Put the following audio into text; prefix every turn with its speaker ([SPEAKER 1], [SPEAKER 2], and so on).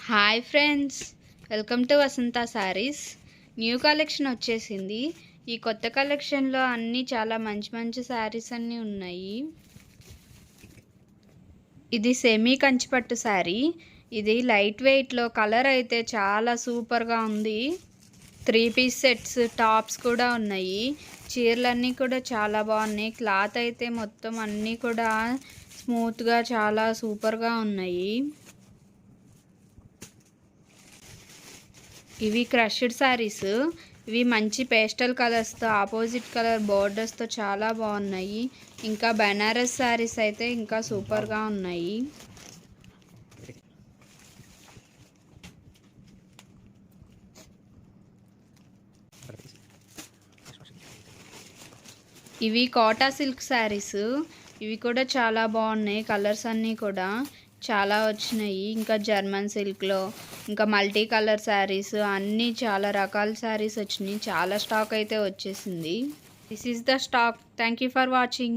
[SPEAKER 1] Hi friends, welcome to Vasantha Sarees. New collection వచ్చేసింది. ఈ కొత్త కలెక్షన్లో అన్నీ చాలా మంచి మంచి శారీస్ అన్నీ ఉన్నాయి. ఇది సెమీ కంచిపట్టు శారీ. ఇది లైట్ వెయిట్లో కలర్ అయితే చాలా సూపర్గా ఉంది. 3 పీస్ సెట్స్ టాప్స్ కూడా ఉన్నాయి. చీరలన్నీ కూడా చాలా బాగున్నాయి. క్లాత్ అయితే మొత్తం అన్నీ కూడా స్మూత్గా చాలా సూపర్గా ఉన్నాయి. ఇవి క్రష్డ్ శారీస్. ఇవి మంచి పేస్టల్ కలర్స్తో ఆపోజిట్ కలర్ బోర్డర్స్తో చాలా బాగున్నాయి. ఇంకా బెనారస్ శారీస్ అయితే ఇంకా సూపర్గా ఉన్నాయి. ఇవి కోటా సిల్క్ శారీస్. ఇవి కూడా చాలా బాగున్నాయి. కలర్స్ అన్నీ కూడా చాలా వచ్చినాయి. ఇంకా జర్మన్ సిల్క్లో ఇంకా మల్టీ కలర్ శారీస్ అన్నీ చాలా రకాల శారీస్ వచ్చినాయి. చాలా స్టాక్ అయితే వచ్చేసింది. This is the stock. Thank you for watching.